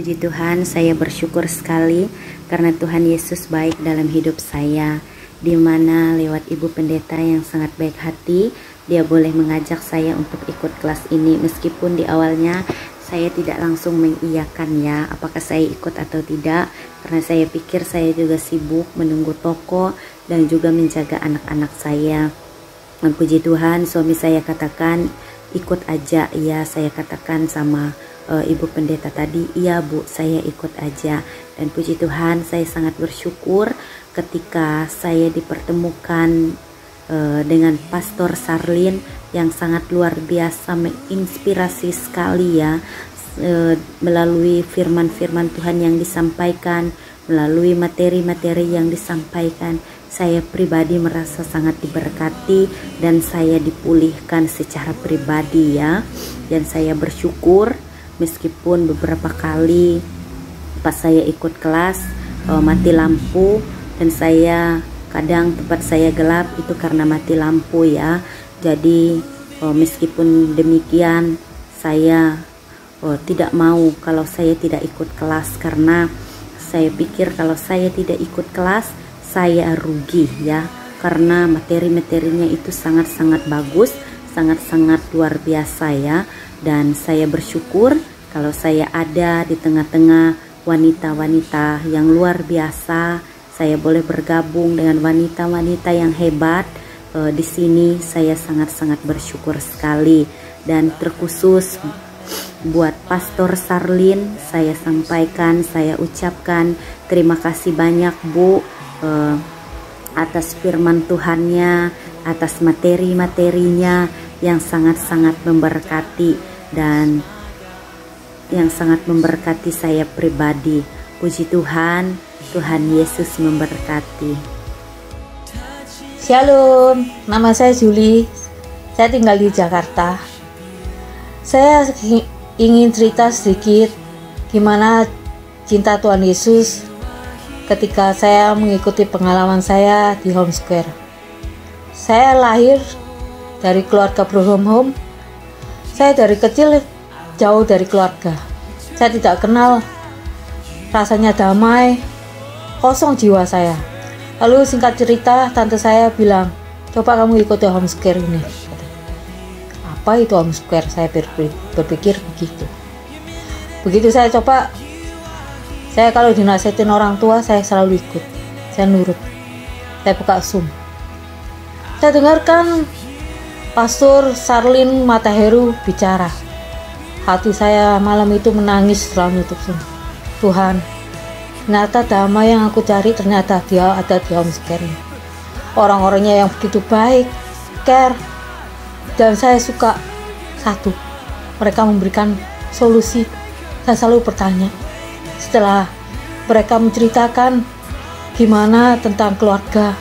Puji Tuhan, saya bersyukur sekali karena Tuhan Yesus baik dalam hidup saya, di mana lewat Ibu Pendeta yang sangat baik hati, dia boleh mengajak saya untuk ikut kelas ini. Meskipun di awalnya saya tidak langsung mengiyakan ya, apakah saya ikut atau tidak, karena saya pikir saya juga sibuk menunggu toko dan juga menjaga anak-anak saya. Dan puji Tuhan, suami saya katakan ikut aja ya. Saya katakan sama Ibu Pendeta tadi, iya Bu, saya ikut aja. Dan puji Tuhan, saya sangat bersyukur ketika saya dipertemukan dengan Pastor Sarlin yang sangat luar biasa, menginspirasi sekali ya, melalui firman-firman Tuhan yang disampaikan, melalui materi-materi yang disampaikan. Saya pribadi merasa sangat diberkati dan saya dipulihkan secara pribadi ya. Dan saya bersyukur meskipun beberapa kali pas saya ikut kelas mati lampu, dan saya kadang tempat saya gelap itu karena mati lampu ya. Jadi meskipun demikian saya tidak mau kalau saya tidak ikut kelas, karena saya pikir kalau saya tidak ikut kelas saya rugi ya, karena materi-materinya itu sangat-sangat bagus, sangat-sangat luar biasa ya. Dan saya bersyukur kalau saya ada di tengah-tengah wanita-wanita yang luar biasa. Saya boleh bergabung dengan wanita-wanita yang hebat di sini. Saya sangat-sangat bersyukur sekali. Dan terkhusus buat Pastor Sarlin, saya sampaikan, saya ucapkan terima kasih banyak Bu, atas firman Tuhannya, atas materi-materinya yang sangat-sangat memberkati dan yang sangat memberkati saya pribadi. Puji Tuhan, Tuhan Yesus memberkati. Shalom, nama saya Juli, saya tinggal di Jakarta. Saya ingin cerita sedikit gimana cinta Tuhan Yesus ketika saya mengikuti pengalaman saya di Home Square. Saya lahir dari keluarga broken home. Saya dari kecil jauh dari keluarga. Saya tidak kenal rasanya damai, kosong jiwa saya. Lalu singkat cerita, tante saya bilang, coba kamu ikuti Home Square ini. Apa itu Home Square? Saya berpikir begitu. Begitu saya coba, saya kalau dinasihatin orang tua, saya selalu ikut. Saya nurut. Saya buka Zoom. Saya dengarkan Pastor Sarlin Mataheru bicara. Hati saya malam itu menangis setelah menutup Zoom. Tuhan, ternyata damai yang aku cari ternyata dia ada di Home Square. Orang-orangnya yang begitu baik, care. Dan saya suka satu, mereka memberikan solusi. Saya selalu bertanya, setelah mereka menceritakan gimana tentang keluarga,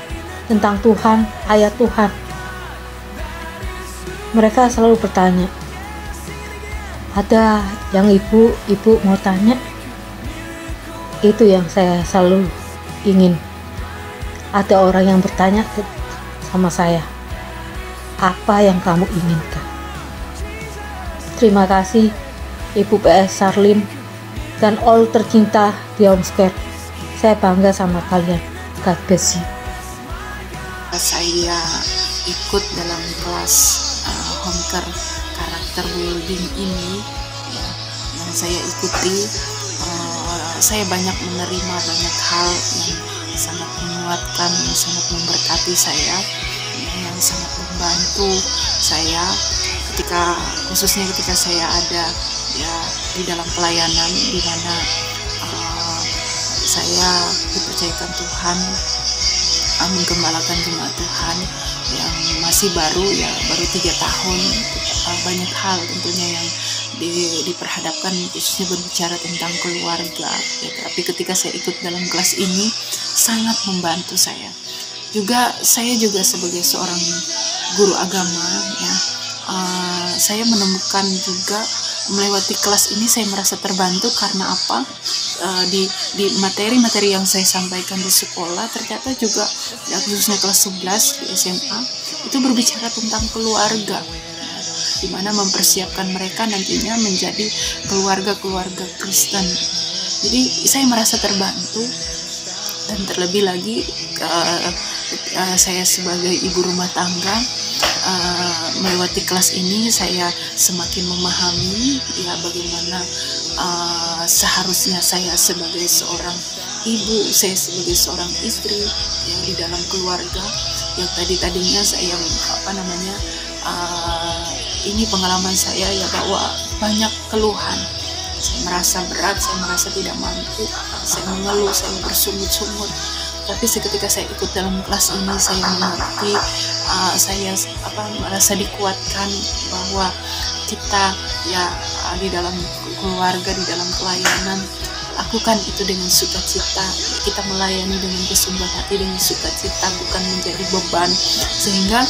tentang Tuhan, ayat Tuhan, mereka selalu bertanya, ada yang ibu mau tanya? Itu yang saya selalu ingin. Ada orang yang bertanya sama saya, apa yang kamu inginkan? Terima kasih Ibu PS Sarlin dan all tercinta di Home Square. Saya bangga sama kalian. God bless you. Saya ikut dalam kelas home care karakter building ini ya, yang saya ikuti. Saya banyak menerima banyak hal yang sangat menguatkan, yang sangat memberkati saya, yang sangat membantu saya khususnya ketika saya ada ya di dalam pelayanan, di mana saya dipercayakan Tuhan menggembalakan jemaat Tuhan yang masih baru 3 tahun. Banyak hal tentunya yang diperhadapkan, khususnya berbicara tentang keluarga ya. Tapi ketika saya ikut dalam kelas ini sangat membantu saya. Saya juga sebagai seorang guru agama ya, saya menemukan juga melewati kelas ini saya merasa terbantu. Karena apa? Di materi-materi yang saya sampaikan di sekolah ternyata juga ya, khususnya kelas 11 di SMA itu berbicara tentang keluarga, di mana mempersiapkan mereka nantinya menjadi keluarga Kristen Jadi saya merasa terbantu, dan terlebih lagi saya sebagai ibu rumah tangga, melewati kelas ini saya semakin memahami ya bagaimana seharusnya saya sebagai seorang ibu, saya sebagai seorang istri ya di dalam keluarga yang tadinya saya ini pengalaman saya ya bahwa banyak keluhan. Saya merasa berat, saya merasa tidak mampu, saya mengeluh, saya bersungut-sungut. Tapi seketika saya ikut dalam kelas ini, saya mengerti, saya merasa dikuatkan bahwa kita ya di dalam keluarga, di dalam pelayanan, lakukan itu dengan sukacita. Kita melayani dengan kesungguhan hati, dengan sukacita, bukan menjadi beban, sehingga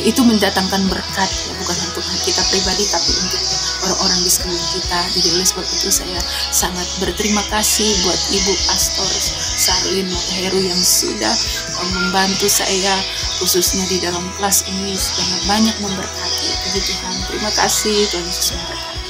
itu mendatangkan berkat ya, bukan untuk kita pribadi tapi untuk orang-orang di sekeliling kita. Jadi oleh sebab itu saya sangat berterima kasih buat Ibu Pastor Sarlin Heru yang sudah membantu saya khususnya di dalam kelas ini, sangat banyak memberkati. Puji Tuhan, terima kasih, Tuhan Yesus memberkati.